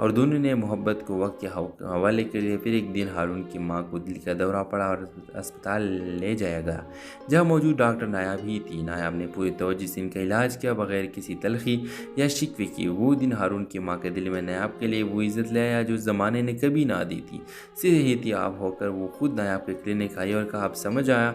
اور دونوں نے محبت کو وقت کے حوالے کے لیے پھر ایک دن ہارون کی ماں کو دل کا دورہ پڑا اور اسپتال لے جایا گیا، جہاں موجود ڈاکٹر نایاب ہی تھی۔ نایاب نے پوری توجہ سے ان کا علاج کیا، بغیر کسی تلخی یا شکوے کی۔ وہ دن ہارون کی ماں کے دل میں نایاب کے لیے وہ عزت لے آیا جو زمانے نے کبھی نہ دی تھی۔ صحت یاب ہو کر وہ خود نایاب کے کلینک آئی اور کہا، اب سمجھ آیا،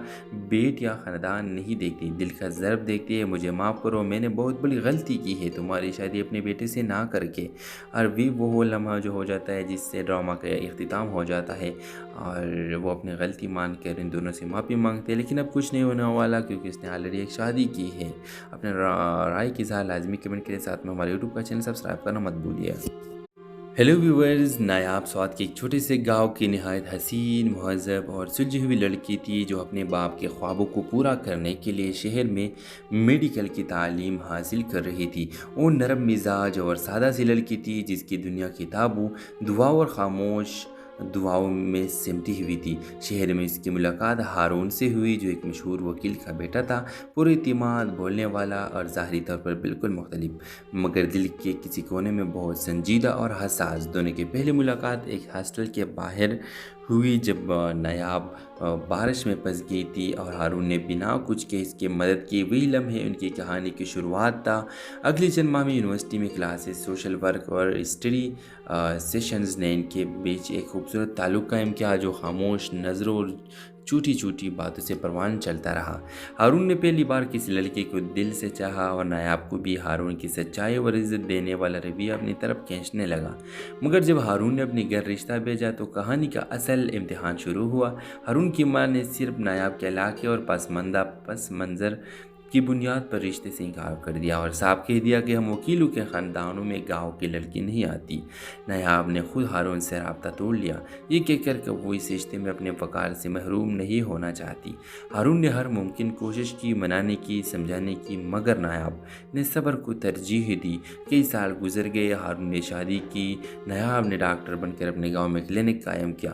بیٹ یا خاندان نہیں دیکھتی، دل کا ضرب دیکھتی ہے۔ مجھے معاف کرو، میں نے بہت بڑی غلطی کی ہے تمہاری شادی اپنے بیٹے سے نہ کر کے۔ اور بھی وہ لمحہ جو ہو جاتا ہے جس سے ڈرامہ کا اختتام ہو جاتا ہے، اور وہ اپنی غلطی مان کر ان دونوں سے معافی مانگتے ہیں، لیکن اب کچھ نہیں ہونے والا کیونکہ اس نے آلریڈی ایک شادی کی ہے۔ اپنے رائے کی اظہار لازمی کمنٹ کے ساتھ میں ہمارے یوٹیوب کا چینل سبسکرائب کرنا مت بھولیے۔ ہیلو ویورز، نایاب سوات کے ایک چھوٹے سے گاؤں کی نہایت حسین، مہذب اور سلجھی ہوئی لڑکی تھی جو اپنے باپ کے خوابوں کو پورا کرنے کے لیے شہر میں میڈیکل کی تعلیم حاصل کر رہی تھی۔ وہ نرم مزاج اور سادہ سی لڑکی تھی جس کی دنیا کتابوں، دعاؤں اور خاموش دعاؤں میں سمٹی ہوئی تھی۔ شہر میں اس کی ملاقات ہارون سے ہوئی جو ایک مشہور وکیل کا بیٹا تھا، پر اعتماد، بولنے والا اور ظاہری طور پر بالکل مختلف، مگر دل کے کسی کونے میں بہت سنجیدہ اور حساس۔ دونوں کی پہلی ملاقات ایک ہاسٹل کے باہر ہوئی جب نایاب بارش میں پھنس گئی تھی اور ہارون نے بنا کچھ کہ اس کی مدد کی۔ وہی لمحے ان کی کہانی کی شروعات تھا۔ اگلی چند ماہ میں یونیورسٹی میں کلاسز، سوشل ورک اور اسٹڈی سیشنز نے ان کے بیچ ایک خوبصورت تعلق قائم کیا جو خاموش نظروں اور چھوٹی چھوٹی باتوں سے پروان چلتا رہا۔ ہارون نے پہلی بار کسی لڑکی کو دل سے چاہا اور نایاب کو بھی ہارون کی سچائی اور عزت دینے والا رویہ اپنی طرف کھینچنے لگا۔ مگر جب ہارون نے اپنی گھر رشتہ بھیجا تو کہانی کا اصل امتحان شروع ہوا۔ ہارون کی ماں نے صرف نایاب کے علاقے اور پس منظر کی بنیاد پر رشتے سے انکار کر دیا اور صاف کہہ دیا کہ ہم وکیلوں کے خاندانوں میں گاؤں کی لڑکی نہیں آتی۔ نایاب نے خود ہارون سے رابطہ توڑ لیا، یہ کہہ کر کہ وہ اس رشتے میں اپنے وقار سے محروم نہیں ہونا چاہتی۔ ہارون نے ہر ممکن کوشش کی، منانے کی، سمجھانے کی، مگر نایاب نے صبر کو ترجیح دی۔ کئی سال گزر گئے، ہارون نے شادی کی، نایاب نے ڈاکٹر بن کر اپنے گاؤں میں کلینک قائم کیا،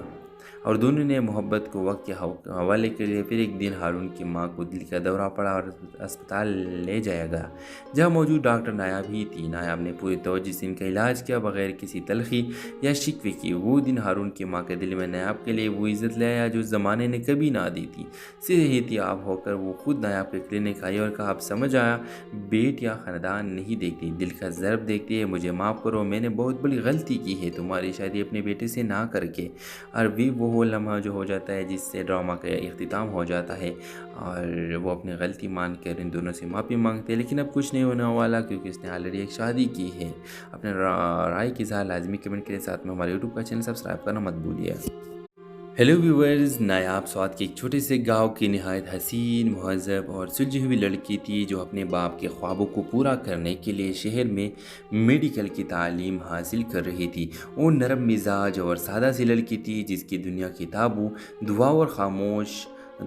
اور دونوں نے محبت کو وقت کے حوالے کے لیے پھر ایک دن ہارون کی ماں کو دل کا دورہ پڑا اور اسپتال لے جایا گیا، جہاں موجود ڈاکٹر نایاب ہی تھی۔ نایاب نے پوری توجہ سے ان کا علاج کیا، بغیر کسی تلخی یا شکوے کی۔ وہ دن ہارون کی ماں کے دل میں نایاب کے لیے وہ عزت لے آیا جو زمانے نے کبھی نہ دی تھی۔ صحت یاب ہو کر وہ خود نایاب کے کلینک آئی اور کہا، اب سمجھ آیا، بیٹ یا خاندان نہیں دیکھتی، دل کا ضرب دیکھتی ہے۔ مجھے معاف کرو، میں نے بہت بڑی غلطی کی ہے تمہاری شادی اپنے بیٹے سے نہ کر کے۔ اور بھی وہ لمحہ جو ہو جاتا ہے جس سے ڈرامہ کا اختتام ہو جاتا ہے، اور وہ اپنی غلطی مان کر ان دونوں سے معافی مانگتے ہیں، لیکن اب کچھ نہیں ہونے والا کیونکہ اس نے آلریڈی ایک شادی کی ہے۔ اپنے رائے کی اظہار لازمی کمنٹ کے ساتھ میں ہمارے یوٹیوب کا چینل سبسکرائب کرنا مت بھولیے۔ ہیلو ویورز، نایاب سوات کے ایک چھوٹے سے گاؤں کی نہایت حسین، مہذب اور سلجھی ہوئی لڑکی تھی جو اپنے باپ کے خوابوں کو پورا کرنے کے لیے شہر میں میڈیکل کی تعلیم حاصل کر رہی تھی۔ وہ نرم مزاج اور سادہ سی لڑکی تھی جس کی دنیا کتابوں، دعاؤں اور خاموش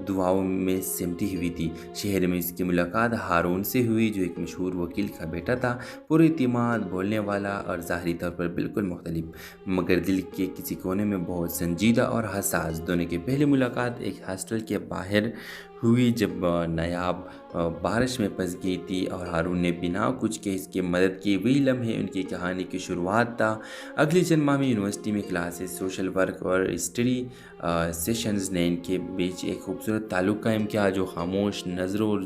دعاؤں میں سمٹی ہوئی تھی۔ شہر میں اس کی ملاقات ہارون سے ہوئی جو ایک مشہور وکیل کا بیٹا تھا، پر اعتماد، بولنے والا اور ظاہری طور پر بالکل مختلف، مگر دل کے کسی کونے میں بہت سنجیدہ اور حساس۔ دونوں کی پہلی ملاقات ایک ہاسٹل کے باہر ہوئی جب نایاب بارش میں پھنس گئی تھی اور ہارون نے بنا کچھ کہ اس کی مدد کی۔ وہی لمحے ان کی کہانی کی شروعات تھا۔ اگلی چند ماہ میں یونیورسٹی میں کلاسز، سوشل ورک اور اسٹڈی سیشنز نے ان کے بیچ ایک خوبصورت تعلق قائم کیا جو خاموش نظروں اور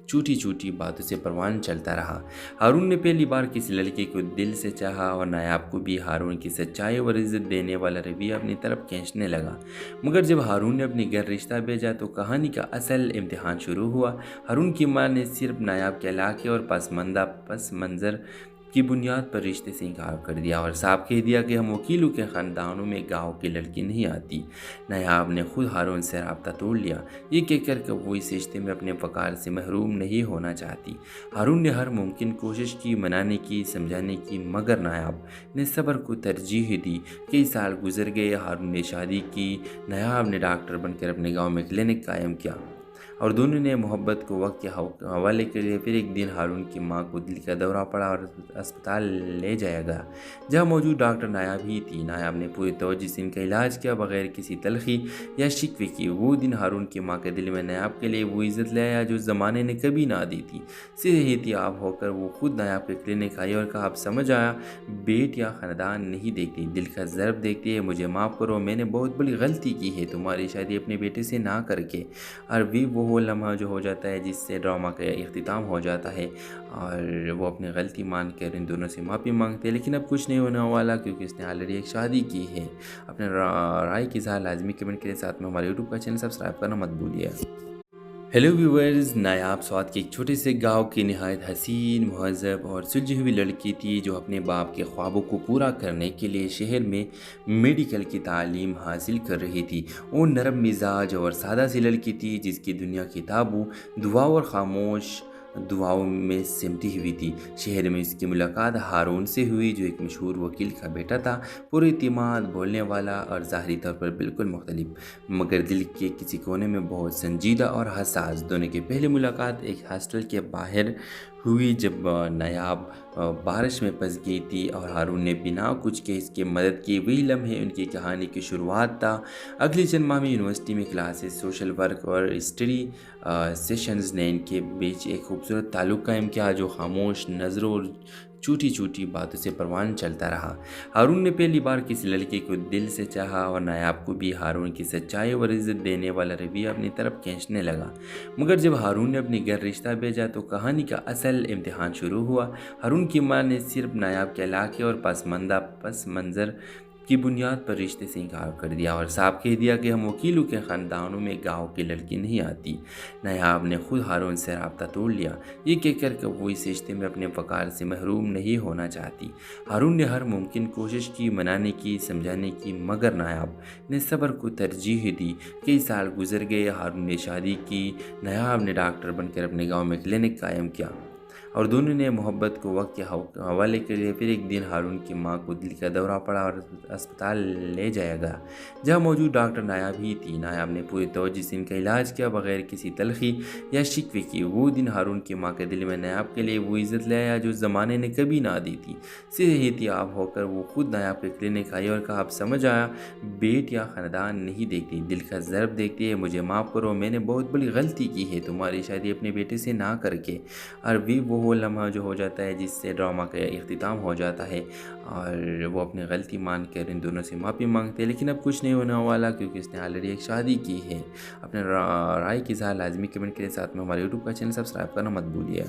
چھوٹی چھوٹی باتوں سے پروان چلتا رہا۔ ہارون نے پہلی بار کسی لڑکی کو دل سے چاہا اور نایاب کو بھی ہارون کی سچائی اور عزت دینے والا رویہ اپنی طرف کھینچنے لگا۔ مگر جب ہارون نے اپنی گھر رشتہ بھیجا تو کہانی کا اصل امتحان شروع ہوا۔ ہارون کی ماں نے صرف نایاب کے علاقے اور پس منظر کی بنیاد پر رشتے سے انکار کر دیا اور صاف کہہ دیا کہ ہم وکیلوں کے خاندانوں میں گاؤں کی لڑکی نہیں آتی۔ نایاب نے خود ہارون سے رابطہ توڑ لیا، یہ کہہ کر کہ وہ اس رشتے میں اپنے وقار سے محروم نہیں ہونا چاہتی۔ ہارون نے ہر ممکن کوشش کی، منانے کی، سمجھانے کی، مگر نایاب نے صبر کو ترجیح دی۔ کئی سال گزر گئے، ہارون نے شادی کی، نایاب نے ڈاکٹر بن کر اپنے گاؤں میں کلینک قائم کیا، اور دونوں نے محبت کو وقت کے حوالے کے لیے پھر ایک دن ہارون کی ماں کو دل کا دورہ پڑا اور اسپتال لے جایا گیا، جہاں موجود ڈاکٹر نایاب ہی تھی۔ نایاب نے پوری توجہ سے ان کا علاج کیا، بغیر کسی تلخی یا شکوے کی۔ وہ دن ہارون کی ماں کے دل میں نایاب کے لیے وہ عزت لے آیا جو زمانے نے کبھی نہ دی تھی۔ صحت یاب ہو کر وہ خود نایاب کے کلینک آئی اور کہا، اب سمجھ آیا، بیٹ یا خاندان نہیں دیکھتی، دل کا ضرب دیکھتی ہے۔ مجھے معاف کرو، میں نے بہت بڑی غلطی کی ہے تمہاری شادی اپنے بیٹے سے نہ کر کے۔ اور بھی وہ لمحہ جو ہو جاتا ہے جس سے ڈرامہ کا اختتام ہو جاتا ہے، اور وہ اپنی غلطی مان کر ان دونوں سے معافی مانگتے ہیں، لیکن اب کچھ نہیں ہونے والا کیونکہ اس نے آلریڈی ایک شادی کی ہے۔ اپنے رائے کی اظہار لازمی کمنٹ کے ساتھ میں ہمارے یوٹیوب کا چینل سبسکرائب کرنا مت بھولیے۔ ہیلو ویورز، نایاب سوات کے ایک چھوٹے سے گاؤں کی نہایت حسین، مہذب اور سلجھی ہوئی لڑکی تھی جو اپنے باپ کے خوابوں کو پورا کرنے کے لیے شہر میں میڈیکل کی تعلیم حاصل کر رہی تھی۔ وہ نرم مزاج اور سادہ سی لڑکی تھی جس کی دنیا کتابوں، دعاؤں اور خاموش دعاؤں میں سمٹی ہوئی تھی۔ شہر میں اس کی ملاقات ہارون سے ہوئی جو ایک مشہور وکیل کا بیٹا تھا، پر اعتماد، بولنے والا اور ظاہری طور پر بالکل مختلف، مگر دل کے کسی کونے میں بہت سنجیدہ اور حساس۔ دونوں کی پہلی ملاقات ایک ہاسٹل کے باہر ہوئی جب نایاب بارش میں پھنس گئی تھی اور ہارون نے بنا کچھ کہ اس کی مدد کی۔ وہی لمحے ان کی کہانی کی شروعات تھا۔ اگلی چند ماہ میں یونیورسٹی میں کلاسز، سوشل ورک اور اسٹڈی سیشنز نے ان کے بیچ ایک خوبصورت تعلق قائم کیا جو خاموش نظروں اور چھوٹی چھوٹی باتوں سے پروان چلتا رہا۔ ہارون نے پہلی بار کسی لڑکی کو دل سے چاہا اور نایاب کو بھی ہارون کی سچائی اور عزت دینے والا رویہ اپنی طرف کھینچنے لگا۔ مگر جب ہارون نے اپنی گھر رشتہ بھیجا تو کہانی کا اصل امتحان شروع ہوا۔ ہارون کی ماں نے صرف نایاب کے علاقے اور پس منظر کی بنیاد پر رشتے سے انکار کر دیا اور صاف کہہ دیا کہ ہم وکیلوں کے خاندانوں میں گاؤں کی لڑکی نہیں آتی۔ نایاب نے خود ہارون سے رابطہ توڑ لیا، یہ کہہ کر کہ وہ اس رشتے میں اپنے وقار سے محروم نہیں ہونا چاہتی۔ ہارون نے ہر ممکن کوشش کی، منانے کی، سمجھانے کی، مگر نایاب نے صبر کو ترجیح دی۔ کئی سال گزر گئے، ہارون نے شادی کی، نایاب نے ڈاکٹر بن کر اپنے گاؤں میں کلینک قائم کیا، اور دونوں نے محبت کو وقت کے حوالے کے لیے پھر ایک دن ہارون کی ماں کو دل کا دورہ پڑا اور اسپتال لے جایا گیا، جہاں موجود ڈاکٹر نایاب ہی تھی۔ نایاب نے پوری توجہ سے ان کا علاج کیا، بغیر کسی تلخی یا شکوے کی۔ وہ دن ہارون کی ماں کے دل میں نایاب کے لیے وہ عزت لے آیا جو زمانے نے کبھی نہ دی تھی۔ صحت یاب ہو کر وہ خود نایاب کے کلینک آئی اور کہا، اب سمجھ آیا، بیٹ یا خاندان نہیں دیکھتی، دل کا ضرب دیکھتی ہے۔ مجھے معاف کرو، میں نے بہت بڑی غلطی کی ہے تمہاری شادی اپنے بیٹے سے نہ کر کے۔ اور بھی وہ لمحہ جو ہو جاتا ہے جس سے ڈرامہ کا اختتام ہو جاتا ہے، اور وہ اپنی غلطی مان کر ان دونوں سے معافی مانگتے ہیں، لیکن اب کچھ نہیں ہونے والا کیونکہ اس نے آلریڈی ایک شادی کی ہے۔ اپنے رائے کی اظہار لازمی کمنٹ کے ساتھ میں ہمارے یوٹیوب کا چینل سبسکرائب کرنا مت بھولیے۔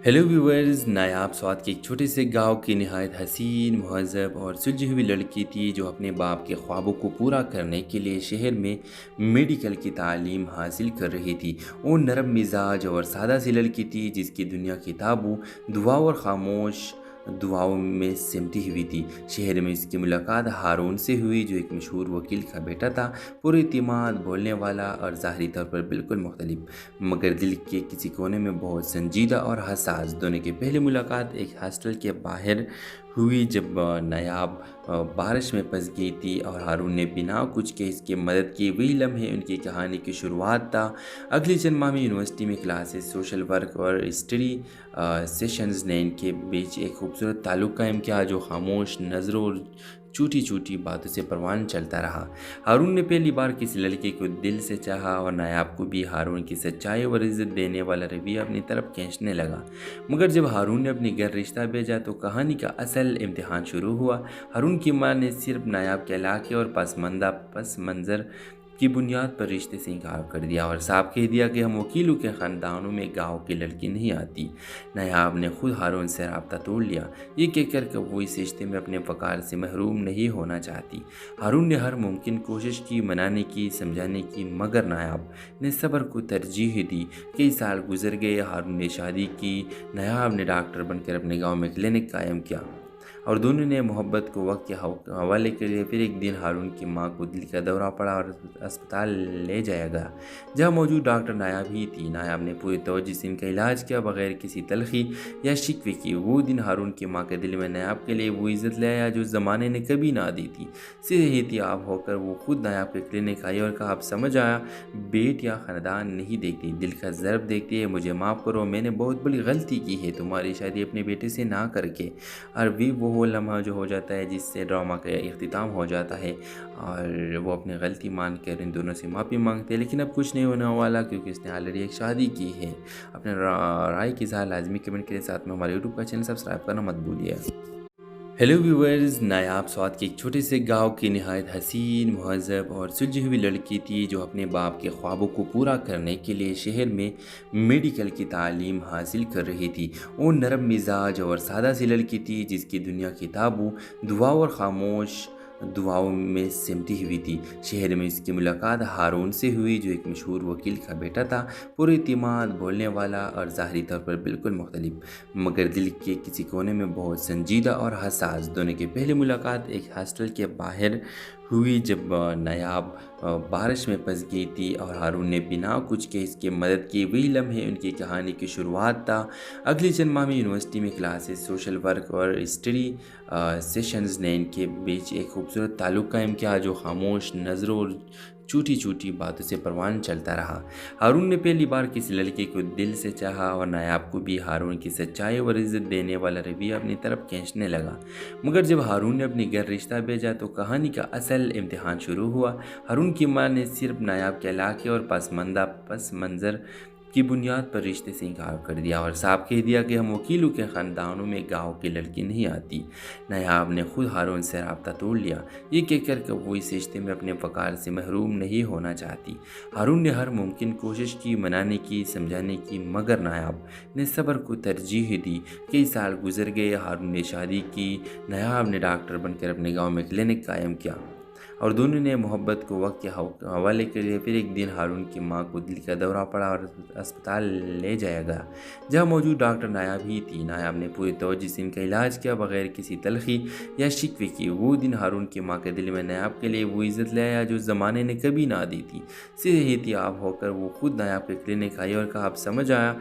ہیلو ویورز، نایاب سوات کے ایک چھوٹے سے گاؤں کی نہایت حسین، مہذب اور سلجھی ہوئی لڑکی تھی جو اپنے باپ کے خوابوں کو پورا کرنے کے لیے شہر میں میڈیکل کی تعلیم حاصل کر رہی تھی۔ وہ نرم مزاج اور سادہ سی لڑکی تھی جس کی دنیا کتابوں، دعاؤں اور خاموش دعاؤں میں سمٹی ہوئی تھی۔ شہر میں اس کی ملاقات ہارون سے ہوئی جو ایک مشہور وکیل کا بیٹا تھا، پر اعتماد، بولنے والا اور ظاہری طور پر بالکل مختلف، مگر دل کے کسی کونے میں بہت سنجیدہ اور حساس۔ دونوں کی پہلی ملاقات ایک ہاسٹل کے باہر ہوئی جب نایاب بارش میں پھنس گئی تھی اور ہارون نے بنا کچھ کہ اس کی مدد کی۔ وہی لمحے ان کی کہانی کی شروعات تھا۔ اگلی چند ماہ میں یونیورسٹی میں کلاسز، سوشل ورک اور اسٹڈی سیشنز نے ان کے بیچ ایک خوبصورت تعلق قائم کیا جو خاموش نظروں اور چھوٹی چھوٹی باتوں سے پروان چلتا رہا۔ ہارون نے پہلی بار کسی لڑکی کو دل سے چاہا اور نایاب کو بھی ہارون کی سچائی اور عزت دینے والا رویہ اپنی طرف کھینچنے لگا۔ مگر جب ہارون نے اپنی گھر رشتہ بھیجا تو کہانی کا اصل امتحان شروع ہوا۔ ہارون کی ماں نے صرف نایاب کے علاقے اور پس منظر کی بنیاد پر رشتے سے انکار کر دیا اور صاف کہہ دیا کہ ہم وکیلوں کے خاندانوں میں گاؤں کی لڑکی نہیں آتی۔ نایاب نے خود ہارون سے رابطہ توڑ لیا، یہ کہہ کر کہ وہ اس رشتے میں اپنے وقار سے محروم نہیں ہونا چاہتی۔ ہارون نے ہر ممکن کوشش کی، منانے کی، سمجھانے کی، مگر نایاب نے صبر کو ترجیح دی۔ کئی سال گزر گئے، ہارون نے شادی کی، نایاب نے ڈاکٹر بن کر اپنے گاؤں میں کلینک قائم کیا، اور دونوں نے محبت کو وقت کے حوالے کر دیا۔ پھر ایک دن ہارون کی ماں کو دل کا دورہ پڑا اور اسپتال لے جایا گیا، جہاں موجود ڈاکٹر نایاب ہی تھی۔ نایاب نے پوری توجہ سے ان کا علاج کیا، بغیر کسی تلخی یا شکوے کی۔ وہ دن ہارون کی ماں کے دل میں نایاب کے لیے وہ عزت لے آیا جو زمانے نے کبھی نہ دی تھی۔ صحت یاب ہو کر وہ خود نایاب کے کلینک آئی اور کہا، اب سمجھ آیا، بیٹیاں خاندان نہیں دیکھتی، دل کا ضرب دیکھتی ہے۔ مجھے معاف کرو، میں نے بہت بڑی غلطی کی ہے تمہاری شادی اپنے بیٹے سے نہ کر کے۔ اور بھی وہ لمحہ جو ہو جاتا ہے جس سے ڈرامہ کا اختتام ہو جاتا ہے، اور وہ اپنی غلطی مان کر ان دونوں سے معافی مانگتے ہیں، لیکن اب کچھ نہیں ہونے والا کیونکہ اس نے آلریڈی ایک شادی کی ہے۔ اپنے رائے کی اظہار لازمی کمنٹ کے ساتھ میں ہمارے یوٹیوب کا چینل سبسکرائب کرنا مت بھولیے۔ ہیلو ویورز، نایاب سوات کے ایک چھوٹے سے گاؤں کی نہایت حسین، مہذب اور سلجھی ہوئی لڑکی تھی جو اپنے باپ کے خوابوں کو پورا کرنے کے لیے شہر میں میڈیکل کی تعلیم حاصل کر رہی تھی۔ وہ نرم مزاج اور سادہ سی لڑکی تھی جس کی دنیا کتابوں، دعاؤں اور خاموش دعاؤں میں سمٹی ہوئی تھی۔ شہر میں اس کی ملاقات ہارون سے ہوئی جو ایک مشہور وکیل کا بیٹا تھا، پر اعتماد، بولنے والا اور ظاہری طور پر بالکل مختلف، مگر دل کے کسی کونے میں بہت سنجیدہ اور حساس۔ دونوں کی پہلی ملاقات ایک ہاسٹل کے باہر ہوئی جب نایاب بارش میں پھنس گئی تھی اور ہارون نے بنا کچھ کہ اس کی مدد کی۔ وہی لمحے ان کی کہانی کی شروعات تھا۔ اگلی چند ماہ میں یونیورسٹی میں کلاسز، سوشل ورک اور اسٹڈی سیشنز نے ان کے بیچ ایک خوبصورت تعلق قائم کیا جو خاموش نظروں اور چھوٹی چھوٹی باتوں سے پروان چلتا رہا۔ ہارون نے پہلی بار کسی لڑکی کو دل سے چاہا اور نایاب کو بھی ہارون کی سچائی اور عزت دینے والا رویہ اپنی طرف کھینچنے لگا۔ مگر جب ہارون نے اپنی گھر رشتہ بھیجا تو کہانی کا اصل امتحان شروع ہوا۔ ہارون کی ماں نے صرف نایاب کے علاقے اور پس منظر کی بنیاد پر رشتے سے انکار کر دیا اور صاف کہہ دیا کہ ہم وکیلوں کے خاندانوں میں گاؤں کی لڑکی نہیں آتی۔ نایاب نے خود ہارون سے رابطہ توڑ لیا، یہ کہہ کر کہ وہ اس رشتے میں اپنے وقار سے محروم نہیں ہونا چاہتی۔ ہارون نے ہر ممکن کوشش کی، منانے کی، سمجھانے کی، مگر نایاب نے صبر کو ترجیح دی۔ کئی سال گزر گئے، ہارون نے شادی کی، نایاب نے ڈاکٹر بن کر اپنے گاؤں میں کلینک قائم کیا، اور دونوں نے محبت کو وقت کے حوالے کر دیا۔ پھر ایک دن ہارون کی ماں کو دل کا دورہ پڑا اور اسپتال لے جایا گیا، جہاں موجود ڈاکٹر نایاب ہی تھی۔ نایاب نے پوری توجہ سے ان کا علاج کیا، بغیر کسی تلخی یا شکوے کی۔ وہ دن ہارون کی ماں کے دل میں نایاب کے لیے وہ عزت لے آیا جو زمانے نے کبھی نہ دی تھی۔ صحت یاب ہو کر وہ خود نایاب کے کلینک آئی اور کہا، اب سمجھ آیا،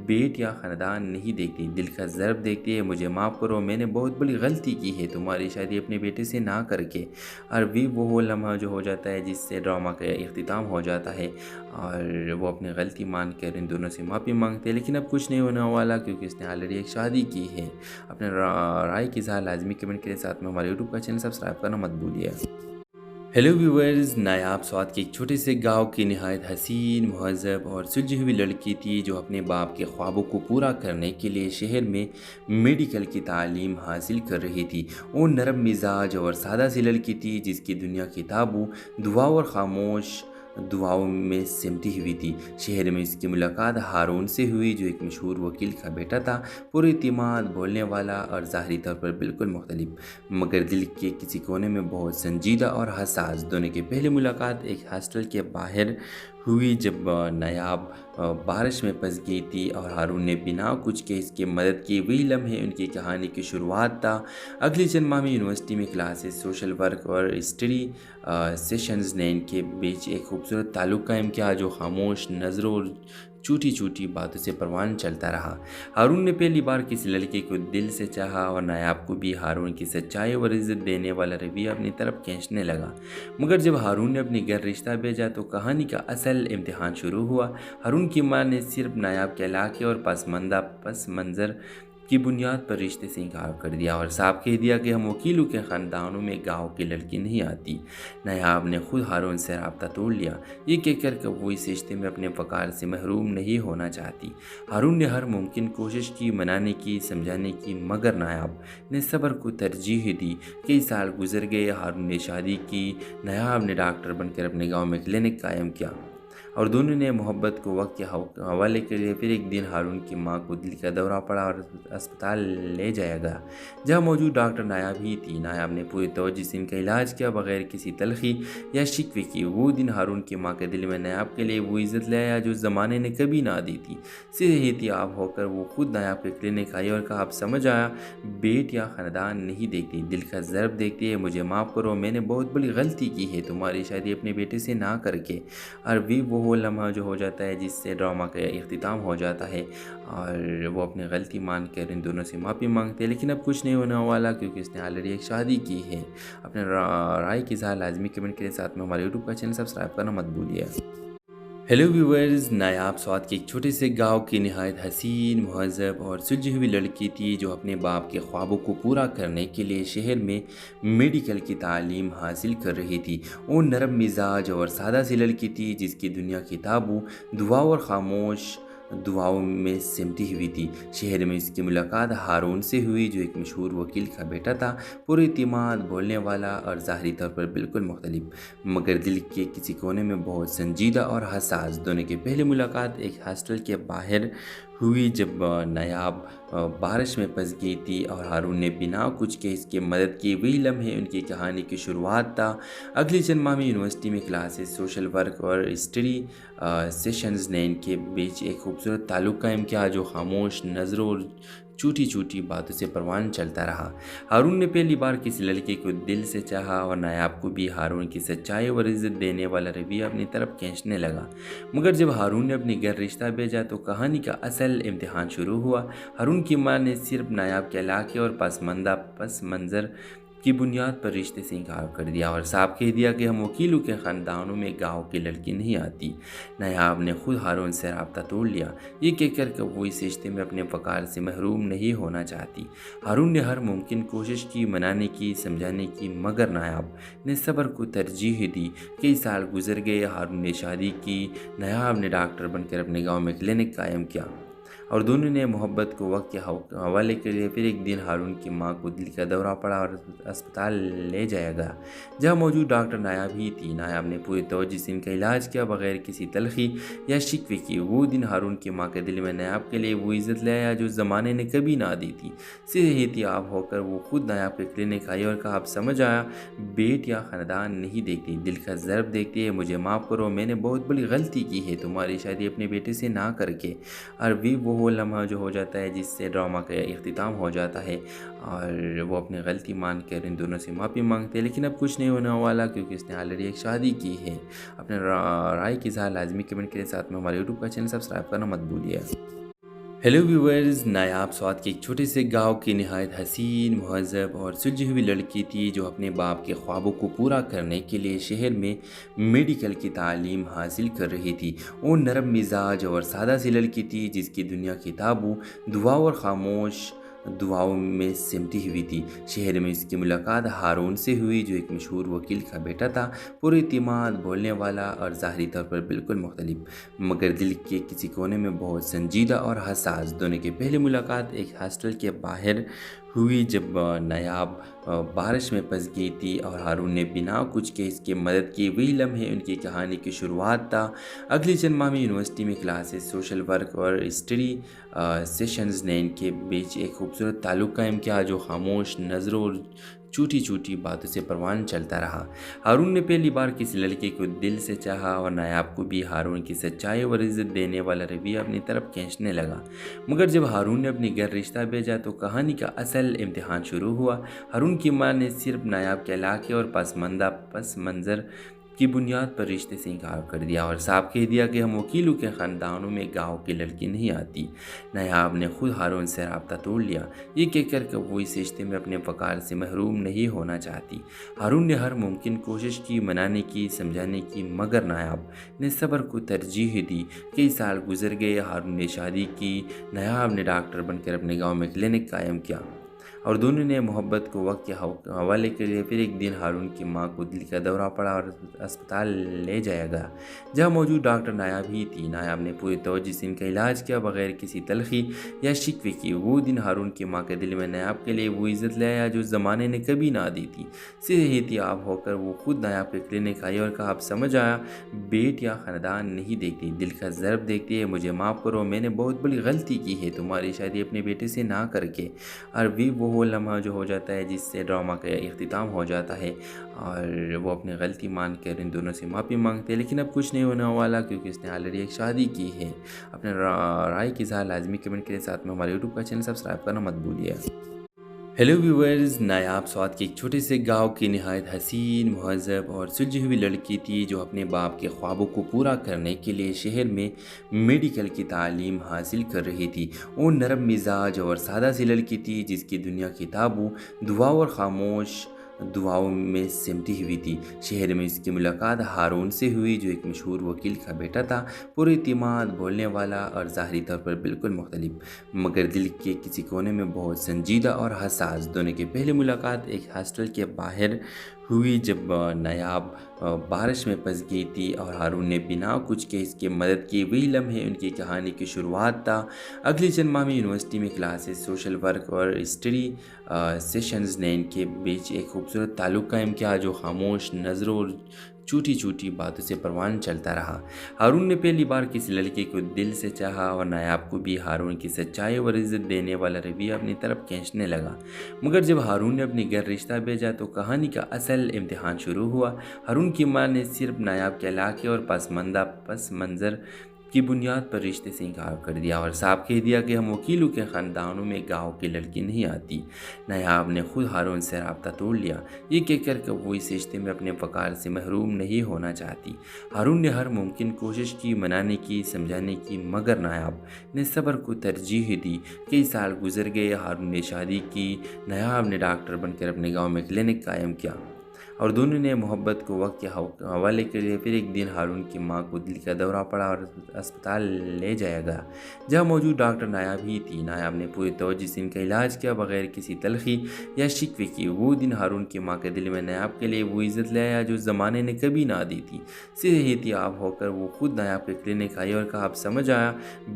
بیٹیاں خاندان نہیں دیکھتی، دل کا ضرب دیکھتی ہے۔ مجھے معاف کرو، میں نے بہت بڑی غلطی کی ہے تمہاری شادی اپنے بیٹے سے نہ کر کے۔ اور بھی وہ لمحہ جو ہو جاتا ہے جس سے ڈرامہ کا اختتام ہو جاتا ہے، اور وہ اپنی غلطی مان کر ان دونوں سے معافی مانگتے ہیں، لیکن اب کچھ نہیں ہونے والا کیونکہ اس نے آلریڈی ایک شادی کی ہے۔ اپنے رائے کی اظہار لازمی کمنٹ کے ساتھ میں ہمارے یوٹیوب کا چینل سبسکرائب کرنا مت بھولیے۔ ہیلو ویورز، نایاب سوات کے ایک چھوٹے سے گاؤں کی نہایت حسین، مہذب اور سلجھی ہوئی لڑکی تھی جو اپنے باپ کے خوابوں کو پورا کرنے کے لیے شہر میں میڈیکل کی تعلیم حاصل کر رہی تھی۔ وہ نرم مزاج اور سادہ سی لڑکی تھی جس کی دنیا کتابوں، دعاؤں اور خاموش دعاؤں میں سمٹی ہوئی تھی۔ شہر میں اس کی ملاقات ہارون سے ہوئی جو ایک مشہور وکیل کا بیٹا تھا، پر اعتماد، بولنے والا اور ظاہری طور پر بالکل مختلف، مگر دل کے کسی کونے میں بہت سنجیدہ اور حساس۔ دونوں کی پہلی ملاقات ایک ہاسٹل کے باہر ہوئی جب نایاب بارش میں پھنس گئی تھی اور ہارون نے بنا کچھ کہ اس کی مدد کی۔ وہی لمحے ان کی کہانی کی شروعات تھا۔ اگلی چند ماہ میں یونیورسٹی میں کلاسز، سوشل ورک اور اسٹڈی سیشنز نے ان کے بیچ ایک خوبصورت تعلق قائم کیا جو خاموش نظروں اور چھوٹی چھوٹی باتوں سے پروان چلتا رہا۔ ہارون نے پہلی بار کسی لڑکی کو دل سے چاہا اور نایاب کو بھی ہارون کی سچائی اور عزت دینے والا رویہ اپنی طرف کھینچنے لگا۔ مگر جب ہارون نے اپنی گھر رشتہ بھیجا تو کہانی کا اصل امتحان شروع ہوا۔ ہارون کی ماں نے صرف نایاب کے علاقے اور پس منظر کی بنیاد پر رشتے سے انکار کر دیا اور صاف کہہ دیا کہ ہم وکیلوں کے خاندانوں میں گاؤں کی لڑکی نہیں آتی۔ نایاب نے خود ہارون سے رابطہ توڑ لیا، یہ کہہ کر کہ وہ اس رشتے میں اپنے وقار سے محروم نہیں ہونا چاہتی۔ ہارون نے ہر ممکن کوشش کی، منانے کی، سمجھانے کی، مگر نایاب نے صبر کو ترجیح دی۔ کئی سال گزر گئے، ہارون نے شادی کی، نایاب نے ڈاکٹر بن کر اپنے گاؤں میں کلینک قائم کیا، اور دونوں نے محبت کو وقت کے حوالے کر دیا۔ پھر ایک دن ہارون کی ماں کو دل کا دورہ پڑا اور اسپتال لے جایا گیا، جہاں موجود ڈاکٹر نایاب ہی تھی۔ نایاب نے پوری توجہ سے ان کا علاج کیا، بغیر کسی تلخی یا شکوے کی۔ وہ دن ہارون کی ماں کے دل میں نایاب کے لیے وہ عزت لے آیا جو زمانے نے کبھی نہ دی تھی۔ صحتیاب ہو کر وہ خود نایاب کے کلینک آئی اور کہا، اب سمجھ آیا، بیٹیاں خاندان نہیں دیکھتی، دل کا ضرب دیکھتی ہے۔ مجھے معاف کرو، میں نے بہت بڑی غلطی کی ہے تمہاری شادی اپنے بیٹے سے نہ کر کے۔ اور بھی وہ لمحہ جو ہو جاتا ہے جس سے ڈرامہ کا اختتام ہو جاتا ہے، اور وہ اپنی غلطی مان کر ان دونوں سے معافی مانگتے ہیں، لیکن اب کچھ نہیں ہونے والا کیونکہ اس نے آلریڈی ایک شادی کی ہے۔ اپنے رائے کی اظہار لازمی کمنٹ کے ساتھ میں ہمارے یوٹیوب کا چینل سبسکرائب کرنا مت بھولیے۔ ہیلو ویورز، نایاب سوات کے ایک چھوٹے سے گاؤں کی نہایت حسین، مہذب اور سلجھی ہوئی لڑکی تھی جو اپنے باپ کے خوابوں کو پورا کرنے کے لیے شہر میں میڈیکل کی تعلیم حاصل کر رہی تھی۔ وہ نرم مزاج اور سادہ سی لڑکی تھی جس کی دنیا کتابوں، دعاؤں اور خاموش دعاؤں میں سمٹی ہوئی تھی۔ شہر میں اس کی ملاقات ہارون سے ہوئی، جو ایک مشہور وکیل کا بیٹا تھا، پر اعتماد، بولنے والا اور ظاہری طور پر بالکل مختلف، مگر دل کے کسی کونے میں بہت سنجیدہ اور حساس۔ دونوں کی پہلی ملاقات ایک ہاسٹل کے باہر ہوئی جب نایاب بارش میں پھنس گئی تھی اور ہارون نے بنا کچھ کہ اس کی مدد کی۔ وہی لمحے ان کی کہانی کی شروعات تھا۔ اگلی چند ماہ میں یونیورسٹی میں کلاسز، سوشل ورک اور اسٹڈی سیشنز نے ان کے بیچ ایک خوبصورت تعلق قائم کیا جو خاموش نظروں اور چھوٹی چھوٹی باتوں سے پروان چلتا رہا۔ ہارون نے پہلی بار کسی لڑکی کو دل سے چاہا اور نایاب کو بھی ہارون کی سچائی اور عزت دینے والا رویہ اپنی طرف کھینچنے لگا۔ مگر جب ہارون نے اپنی گھر رشتہ بھیجا تو کہانی کا اصل امتحان شروع ہوا۔ ہارون کی ماں نے صرف نایاب کے علاقے اور پس منظر کی بنیاد پر رشتے سے انکار کر دیا اور صاف کہہ دیا کہ ہم وکیلوں کے خاندانوں میں گاؤں کی لڑکی نہیں آتی۔ نایاب نے خود ہارون سے رابطہ توڑ لیا، یہ کہہ کر کہ وہ اس رشتے میں اپنے وقار سے محروم نہیں ہونا چاہتی۔ ہارون نے ہر ممکن کوشش کی، منانے کی، سمجھانے کی، مگر نایاب نے صبر کو ترجیح دی۔ کئی سال گزر گئے، ہارون نے شادی کی، نایاب نے ڈاکٹر بن کر اپنے گاؤں میں کلینک قائم کیا، اور دونوں نے محبت کو وقت کے حوالے کر دیا۔ پھر ایک دن ہارون کی ماں کو دل کا دورہ پڑا اور اسپتال لے جایا گیا، جہاں موجود ڈاکٹر نایاب ہی تھی۔ نایاب نے پوری توجہ سے ان کا علاج کیا، بغیر کسی تلخی یا شکوے کی۔ وہ دن ہارون کی ماں کے دل میں نایاب کے لیے وہ عزت لے آیا جو زمانے نے کبھی نہ دی تھی۔ صحتیاب ہو کر وہ خود نایاب کے کلینک آئی اور کہا، اب سمجھ آیا، بیٹیاں خاندان نہیں دیکھتی، دل کا ضرب دیکھتی ہے۔ مجھے معاف کرو، میں نے بہت بڑی غلطی کی ہے تمہاری شادی اپنے بیٹے سے نہ کر کے۔ اور بھی وہ لمحہ جو ہو جاتا ہے جس سے ڈرامہ کا اختتام ہو جاتا ہے، اور وہ اپنی غلطی مان کر ان دونوں سے معافی مانگتے ہیں، لیکن اب کچھ نہیں ہونے والا کیونکہ اس نے آلریڈی ایک شادی کی ہے۔ اپنے رائے کی اظہار لازمی کمنٹ کے ساتھ میں ہمارے یوٹیوب کا چینل سبسکرائب کرنا مت بھولیے۔ ہیلو ویورز، نایاب سوات کے ایک چھوٹے سے گاؤں کی نہایت حسین، مہذب اور سلجھی ہوئی لڑکی تھی جو اپنے باپ کے خوابوں کو پورا کرنے کے لیے شہر میں میڈیکل کی تعلیم حاصل کر رہی تھی۔ وہ نرم مزاج اور سادہ سی لڑکی تھی جس کی دنیا کتابوں، دعاؤں اور خاموش دعاؤں میں سمٹی ہوئی تھی۔ شہر میں اس کی ملاقات ہارون سے ہوئی، جو ایک مشہور وکیل کا بیٹا تھا، پر اعتماد، بولنے والا اور ظاہری طور پر بالکل مختلف، مگر دل کے کسی کونے میں بہت سنجیدہ اور حساس۔ دونوں کی پہلی ملاقات ایک ہاسٹل کے باہر ہوئی جب نایاب بارش میں پھنس گئی تھی اور ہارون نے بنا کچھ کہ اس کی مدد کی۔ وہی لمحے ان کی کہانی کی شروعات تھا۔ اگلی چند ماہ میں یونیورسٹی میں کلاسز، سوشل ورک اور اسٹڈی سیشنز نے ان کے بیچ ایک خوبصورت تعلق قائم کیا جو خاموش نظروں اور چھوٹی چھوٹی باتوں سے پروان چلتا رہا۔ ہارون نے پہلی بار کسی لڑکی کو دل سے چاہا اور نایاب کو بھی ہارون کی سچائی اور عزت دینے والا رویہ اپنی طرف کھینچنے لگا۔ مگر جب ہارون نے اپنی گھر رشتہ بھیجا تو کہانی کا اصل امتحان شروع ہوا۔ ہارون کی ماں نے صرف نایاب کے علاقے اور پس منظر کی بنیاد پر رشتے سے انکار کر دیا اور صاف کہہ دیا کہ ہم وکیلوں کے خاندانوں میں گاؤں کی لڑکی نہیں آتی۔ نایاب نے خود ہارون سے رابطہ توڑ لیا، یہ کہہ کر کہ وہ اس رشتے میں اپنے وقار سے محروم نہیں ہونا چاہتی۔ ہارون نے ہر ممکن کوشش کی، منانے کی، سمجھانے کی، مگر نایاب نے صبر کو ترجیح دی۔ کئی سال گزر گئے، ہارون نے شادی کی، نایاب نے ڈاکٹر بن کر اپنے گاؤں میں کلینک قائم کیا، اور دونوں نے محبت کو وقت کے حوالے کے لیے پھر ایک دن ہارون کی ماں کو دل کا دورہ پڑا اور اسپتال لے جایا گیا، جہاں موجود ڈاکٹر نایاب ہی تھی۔ نایاب نے پوری توجہ سے ان کا علاج کیا، بغیر کسی تلخی یا شکوے کی۔ وہ دن ہارون کی ماں کے دل میں نایاب کے لیے وہ عزت لے آیا جو زمانے نے کبھی نہ دی تھی۔ صحت یاب ہو کر وہ خود نایاب کے کلینک آئی اور کہا، اب سمجھ آیا، بیٹ یا خاندان نہیں دیکھتی، دل کا ضرب دیکھتی ہے۔ مجھے معاف کرو، میں نے بہت بڑی غلطی کی ہے تمہاری شادی اپنے بیٹے سے نہ کر کے۔ اور بھی وہ لمحہ جو ہو جاتا ہے جس سے ڈرامہ کا اختتام ہو جاتا ہے، اور وہ اپنی غلطی مان کر ان دونوں سے معافی مانگتے ہیں، لیکن اب کچھ نہیں ہونے والا کیونکہ اس نے آلریڈی ایک شادی کی ہے۔ اپنے رائے کی اظہار لازمی کمنٹ کے ساتھ میں ہمارے یوٹیوب کا چینل سبسکرائب کرنا مت بھولیے۔ ہیلو ویورز، نایاب سوات کے ایک چھوٹے سے گاؤں کی نہایت حسین، مہذب اور سلجھی ہوئی لڑکی تھی جو اپنے باپ کے خوابوں کو پورا کرنے کے لیے شہر میں میڈیکل کی تعلیم حاصل کر رہی تھی۔ وہ نرم مزاج اور سادہ سی لڑکی تھی جس کی دنیا کتابوں، دعاؤں اور خاموش دعاؤں میں سمٹی ہوئی تھی۔ شہر میں اس کی ملاقات ہارون سے ہوئی جو ایک مشہور وکیل کا بیٹا تھا، پر اعتماد، بولنے والا اور ظاہری طور پر بالکل مختلف، مگر دل کے کسی کونے میں بہت سنجیدہ اور حساس۔ دونوں کی پہلی ملاقات ایک ہاسٹل کے باہر ہوئی جب نایاب بارش میں پھنس گئی تھی اور ہارون نے بنا کچھ کہ اس کی مدد کی۔ وہی لمحے ان کی کہانی کی شروعات تھا۔ اگلی چند ماہ میں یونیورسٹی میں کلاسز، سوشل ورک اور اسٹڈی سیشنز نے ان کے بیچ ایک خوبصورت تعلق قائم کیا جو خاموش نظروں اور چھوٹی چھوٹی باتوں سے پروان چلتا رہا۔ ہارون نے پہلی بار کسی لڑکی کو دل سے چاہا اور نایاب کو بھی ہارون کی سچائی اور عزت دینے والا رویہ اپنی طرف کھینچنے لگا۔ مگر جب ہارون نے اپنی گھر رشتہ بھیجا تو کہانی کا اصل امتحان شروع ہوا۔ ہارون کی ماں نے صرف نایاب کے علاقے اور پس منظر کی بنیاد پر رشتے سے انکار کر دیا اور صاف کہہ دیا کہ ہم وکیلوں کے خاندانوں میں گاؤں کی لڑکی نہیں آتی۔ نایاب نے خود ہارون سے رابطہ توڑ لیا، یہ کہہ کر کہ وہ اس رشتے میں اپنے وقار سے محروم نہیں ہونا چاہتی۔ ہارون نے ہر ممکن کوشش کی، منانے کی، سمجھانے کی، مگر نایاب نے صبر کو ترجیح دی۔ کئی سال گزر گئے، ہارون نے شادی کی، نایاب نے ڈاکٹر بن کر اپنے گاؤں میں کلینک قائم کیا، اور دونوں نے محبت کو وقت کے حوالے کے لیے پھر ایک دن ہارون کی ماں کو دل کا دورہ پڑا اور اسپتال لے جایا گیا، جہاں موجود ڈاکٹر نایاب ہی تھی۔ نایاب نے پوری توجہ سے ان کا علاج کیا، بغیر کسی تلخی یا شکوے کی۔ وہ دن ہارون کی ماں کے دل میں نایاب کے لیے وہ عزت لے آیا جو زمانے نے کبھی نہ دی تھی۔ صحت یاب ہو کر وہ خود نایاب کے کلینک آئی اور کہا، اب سمجھ آیا،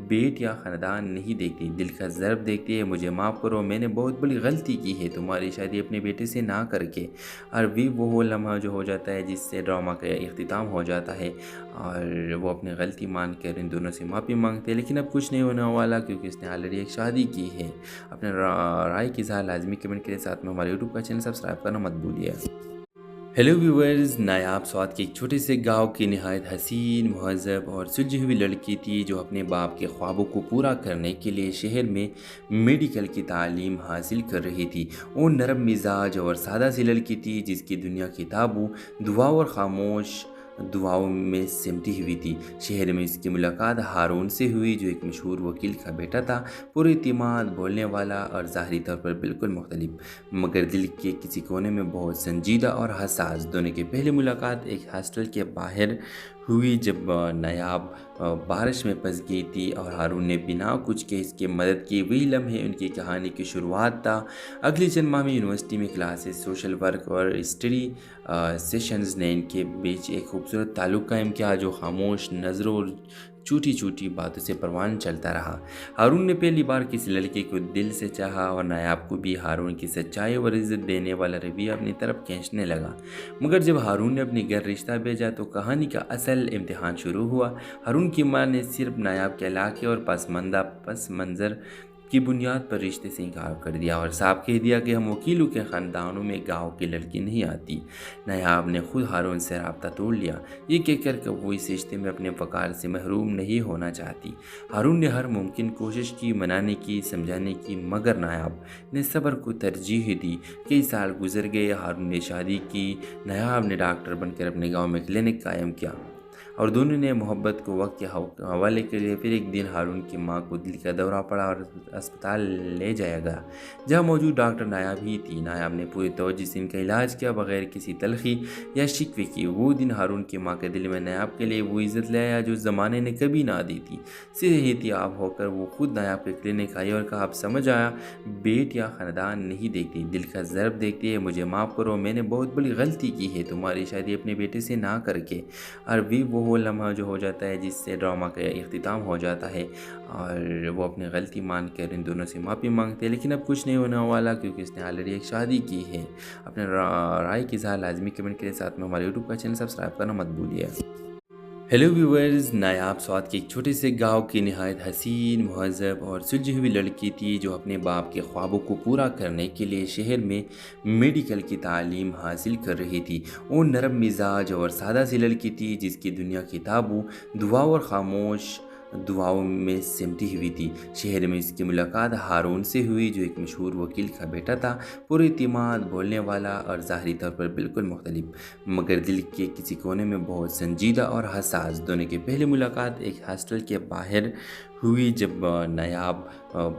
بیٹ یا خاندان نہیں دیکھتی، دل کا ضرب دیکھتی ہے۔ مجھے معاف کرو، میں نے بہت بڑی غلطی کی ہے تمہاری شادی اپنے بیٹے سے نہ کر کے۔ اور بھی وہ لمحہ جو ہو جاتا ہے جس سے ڈرامہ کا اختتام ہو جاتا ہے، اور وہ اپنی غلطی مان کر ان دونوں سے معافی مانگتے ہیں، لیکن اب کچھ نہیں ہونے والا کیونکہ اس نے آلریڈی ایک شادی کی ہے۔ اپنے رائے کی اظہار لازمی کمنٹ کے ساتھ میں ہمارے یوٹیوب کا چینل سبسکرائب کرنا مت بھولیے۔ ہیلو ویورز، نایاب سوات کے ایک چھوٹے سے گاؤں کی نہایت حسین، مہذب اور سلجھی ہوئی لڑکی تھی جو اپنے باپ کے خوابوں کو پورا کرنے کے لیے شہر میں میڈیکل کی تعلیم حاصل کر رہی تھی۔ وہ نرم مزاج اور سادہ سی لڑکی تھی جس کی دنیا کتابوں، دعاؤں اور خاموش دعاؤں میں سمٹی ہوئی تھی۔ شہر میں اس کی ملاقات ہارون سے ہوئی جو ایک مشہور وکیل کا بیٹا تھا، پر اعتماد، بولنے والا اور ظاہری طور پر بالکل مختلف، مگر دل کے کسی کونے میں بہت سنجیدہ اور حساس۔ دونوں کی پہلی ملاقات ایک ہاسٹل کے باہر ہوئی جب نایاب بارش میں پھنس گئی تھی اور ہارون نے بنا کچھ کہ اس کی مدد کی۔ وہی لمحے ان کی کہانی کی شروعات تھا۔ اگلی چند ماہ میں یونیورسٹی میں کلاسز، سوشل ورک اور اسٹڈی سیشنز نے ان کے بیچ ایک خوبصورت تعلق قائم کیا جو خاموش نظروں اور چھوٹی چھوٹی باتوں سے پروان چلتا رہا۔ ہارون نے پہلی بار کسی لڑکی کو دل سے چاہا اور نایاب کو بھی ہارون کی سچائی اور عزت دینے والا رویہ اپنی طرف کھینچنے لگا۔ مگر جب ہارون نے اپنی گھر رشتہ بھیجا تو کہانی کا اصل امتحان شروع ہوا۔ ہارون کی ماں نے صرف نایاب کے علاقے اور پس منظر کی بنیاد پر رشتے سے انکار کر دیا اور صاف کہہ دیا کہ ہم وکیلوں کے خاندانوں میں گاؤں کی لڑکی نہیں آتی۔ نایاب نے خود ہارون سے رابطہ توڑ لیا، یہ کہہ کر کہ وہ اس رشتے میں اپنے وقار سے محروم نہیں ہونا چاہتی۔ ہارون نے ہر ممکن کوشش کی، منانے کی، سمجھانے کی، مگر نایاب نے صبر کو ترجیح دی۔ کئی سال گزر گئے، ہارون نے شادی کی، نایاب نے ڈاکٹر بن کر اپنے گاؤں میں کلینک قائم کیا، اور دونوں نے محبت کو وقت کے حوالے کے لیے پھر ایک دن ہارون کی ماں کو دل کا دورہ پڑا اور اسپتال لے جایا گیا، جہاں موجود ڈاکٹر نایاب ہی تھی۔ نایاب نے پوری توجہ سے ان کا علاج کیا، بغیر کسی تلخی یا شکوے کی۔ وہ دن ہارون کی ماں کے دل میں نایاب کے لیے وہ عزت لے آیا جو زمانے نے کبھی نہ دی تھی۔ سیدھے احتیاط ہو کر وہ خود نایاب کے کلینک آئی اور کہا، اب سمجھ آیا، بیٹیاں خاندان نہیں دیکھتی، دل کا ضرب دیکھتی ہے۔ مجھے معاف کرو، میں نے بہت بڑی غلطی کی ہے تمہاری شادی اپنے بیٹے سے نہ کر کے۔ اور بھی وہ لمحہ جو ہو جاتا ہے جس سے ڈرامہ کا اختتام ہو جاتا ہے، اور وہ اپنی غلطی مان کر ان دونوں سے معافی مانگتے ہیں، لیکن اب کچھ نہیں ہونے والا کیونکہ اس نے آلریڈی ایک شادی کی ہے۔ اپنے رائے کی اظہار لازمی کمنٹ کے ساتھ میں ہمارے یوٹیوب کا چینل سبسکرائب کرنا مت بھولیے۔ ہیلو ویورز، نایاب سوات کے ایک چھوٹے سے گاؤں کی نہایت حسین، مہذب اور سلجھی ہوئی لڑکی تھی جو اپنے باپ کے خوابوں کو پورا کرنے کے لیے شہر میں میڈیکل کی تعلیم حاصل کر رہی تھی۔ وہ نرم مزاج اور سادہ سی لڑکی تھی جس کی دنیا کتابوں، دعاؤں اور خاموش دعاؤں میں سمٹی ہوئی تھی۔ شہر میں اس کی ملاقات ہارون سے ہوئی جو ایک مشہور وکیل کا بیٹا تھا، پر اعتماد، بولنے والا اور ظاہری طور پر بالکل مختلف، مگر دل کے کسی کونے میں بہت سنجیدہ اور حساس۔ دونوں کی پہلی ملاقات ایک ہاسٹل کے باہر ہوئی جب نایاب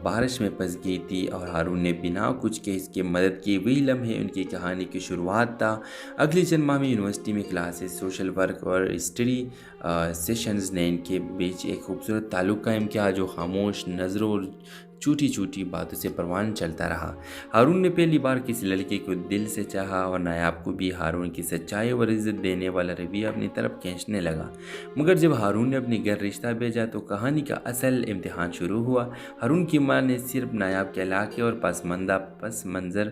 بارش میں پھنس گئی تھی اور ہارون نے بنا کچھ کہ اس کی مدد کی۔ وہی لمحے ان کی کہانی کی شروعات تھا۔ اگلے چند ماہ میں یونیورسٹی میں کلاسز، سوشل ورک اور اسٹڈی سیشنز نے ان کے بیچ ایک خوبصورت تعلق قائم کیا جو خاموش نظروں اور چھوٹی چھوٹی باتوں سے پروان چلتا رہا۔ ہارون نے پہلی بار کسی لڑکی کو دل سے چاہا اور نایاب کو بھی ہارون کی سچائی اور عزت دینے والا رویہ اپنی طرف کھینچنے لگا۔ مگر جب ہارون نے اپنی گھر رشتہ بھیجا تو کہانی کا اصل امتحان شروع ہوا۔ ہارون کی ماں نے صرف نایاب کے علاقے اور پس منظر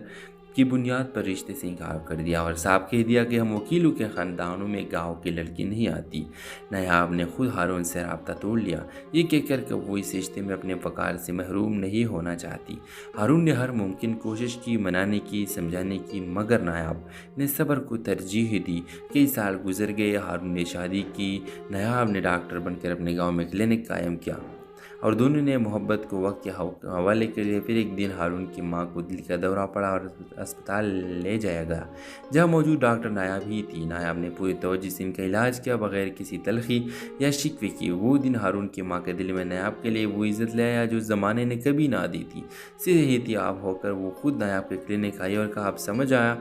کی بنیاد پر رشتے سے انکار کر دیا اور صاف کہہ دیا کہ ہم وکیلوں کے خاندانوں میں گاؤں کی لڑکی نہیں آتی۔ نایاب نے خود ہارون سے رابطہ توڑ لیا، یہ کہہ کر کہ وہ اس رشتے میں اپنے وقار سے محروم نہیں ہونا چاہتی۔ ہارون نے ہر ممکن کوشش کی، منانے کی، سمجھانے کی، مگر نایاب نے صبر کو ترجیح دی۔ کئی سال گزر گئے، ہارون نے شادی کی، نایاب نے ڈاکٹر بن کر اپنے گاؤں میں کلینک قائم کیا، اور دونوں نے محبت کو وقت کے حوالے کے لیے پھر ایک دن ہارون کی ماں کو دل کا دورہ پڑا اور اسپتال لے جایا گیا، جہاں موجود ڈاکٹر نایاب ہی تھی۔ نایاب نے پوری توجہ سے ان کا علاج کیا، بغیر کسی تلخی یا شکوے کی۔ وہ دن ہارون کی ماں کے دل میں نایاب کے لیے وہ عزت لے آیا جو زمانے نے کبھی نہ دی تھی۔ سیدھے احتیاط ہو کر وہ خود نایاب کے کلینک آئی اور کہا، اب سمجھ آیا،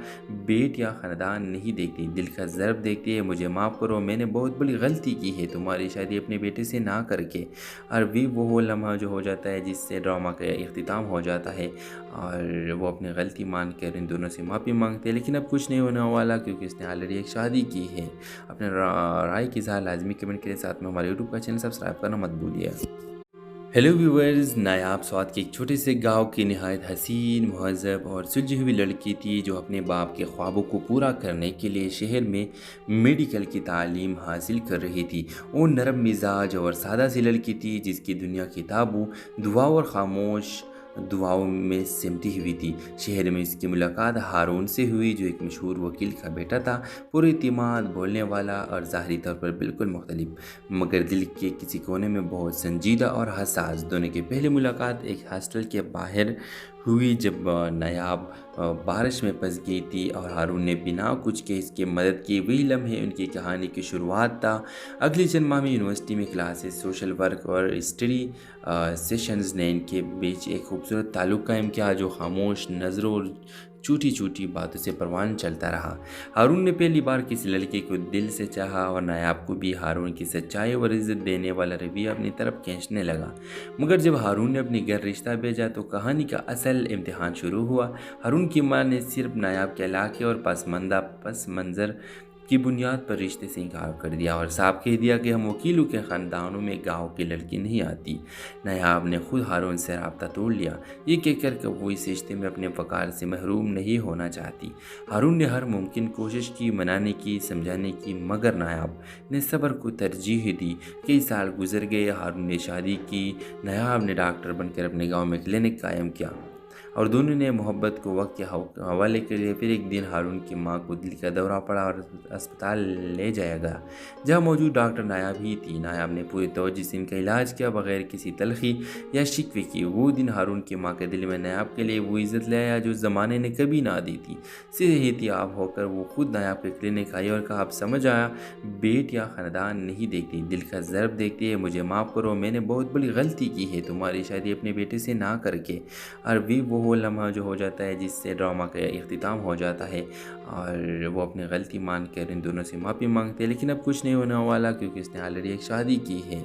بیٹیاں خاندان نہیں دیکھتی، دل کا ضرب دیکھتی ہے۔ مجھے معاف کرو، میں نے بہت بڑی غلطی کی ہے تمہاری شادی اپنے بیٹے سے نہ کر کے۔ اور بھی وہ لمحہ جو ہو جاتا ہے جس سے ڈرامہ کا اختتام ہو جاتا ہے، اور وہ اپنی غلطی مان کر ان دونوں سے معافی مانگتے ہیں، لیکن اب کچھ نہیں ہونے والا کیونکہ اس نے آلریڈی ایک شادی کی ہے۔ اپنے رائے کی اظہار لازمی کمنٹ کے ساتھ میں ہمارے یوٹیوب کا چینل سبسکرائب کرنا مت بھولیے۔ ہیلو ویورز، نایاب سوات کے ایک چھوٹے سے گاؤں کی نہایت حسین، مہذب اور سلجھی ہوئی لڑکی تھی جو اپنے باپ کے خوابوں کو پورا کرنے کے لیے شہر میں میڈیکل کی تعلیم حاصل کر رہی تھی۔ وہ نرم مزاج اور سادہ سی لڑکی تھی جس کی دنیا کتابوں، دعاؤں اور خاموش دعاؤں میں سمٹی ہوئی تھی۔ شہر میں اس کی ملاقات ہارون سے ہوئی جو ایک مشہور وکیل کا بیٹا تھا، پر اعتماد، بولنے والا اور ظاہری طور پر بالکل مختلف، مگر دل کے کسی کونے میں بہت سنجیدہ اور حساس۔ دونوں کی پہلی ملاقات ایک ہاسٹل کے باہر ہوئی جب نایاب بارش میں پھنس گئی تھی اور ہارون نے بنا کچھ کہ اس کی مدد کی۔ وہی لمحے ان کی کہانی کی شروعات تھا۔ اگلے چند ماہ میں یونیورسٹی میں کلاسز، سوشل ورک اور اسٹڈی سیشنز نے ان کے بیچ ایک خوبصورت تعلق قائم کیا جو خاموش نظروں اور چھوٹی چھوٹی باتوں سے پروان چلتا رہا۔ ہارون نے پہلی بار کسی لڑکی کو دل سے چاہا اور نایاب کو بھی ہارون کی سچائی اور عزت دینے والا رویہ اپنی طرف کھینچنے لگا۔ مگر جب ہارون نے اپنی گھر رشتہ بھیجا تو کہانی کا اصل امتحان شروع ہوا۔ ہارون کی ماں نے صرف نایاب کے علاقے اور پس منظر کی بنیاد پر رشتے سے انکار کر دیا اور صاف کہہ دیا کہ ہم وکیلوں کے خاندانوں میں گاؤں کی لڑکی نہیں آتی۔ نایاب نے خود ہارون سے رابطہ توڑ لیا، یہ کہہ کر کہ وہ اس رشتے میں اپنے وقار سے محروم نہیں ہونا چاہتی۔ ہارون نے ہر ممکن کوشش کی، منانے کی، سمجھانے کی، مگر نایاب نے صبر کو ترجیح دی۔ کئی سال گزر گئے، ہارون نے شادی کی، نایاب نے ڈاکٹر بن کر اپنے گاؤں میں کلینک قائم کیا، اور دونوں نے محبت کو وقت کے حوالے کے لیے پھر ایک دن ہارون کی ماں کو دل کا دورہ پڑا اور اسپتال لے جایا گیا، جہاں موجود ڈاکٹر نایاب ہی تھی۔ نایاب نے پوری توجہ سے ان کا علاج کیا، بغیر کسی تلخی یا شکوے کی۔ وہ دن ہارون کی ماں کے دل میں نایاب کے لیے وہ عزت لے آیا جو اس زمانے نے کبھی نہ دی تھی۔ سیدھے احتیاط ہو کر وہ خود نایاب کے کلینک آئی اور کہا، اب سمجھ آیا، بیٹیاں خاندان نہیں دیکھتی، دل کا ضرب دیکھتی ہے۔ مجھے معاف کرو، میں نے بہت بڑی غلطی کی ہے تمہاری شادی اپنے بیٹے سے نہ کر کے۔ اور بھی وہ لمحہ جو ہو جاتا ہے جس سے ڈرامہ کا اختتام ہو جاتا ہے، اور وہ اپنی غلطی مان کر ان دونوں سے معافی مانگتے ہیں، لیکن اب کچھ نہیں ہونے والا کیونکہ اس نے آلریڈی ایک شادی کی ہے۔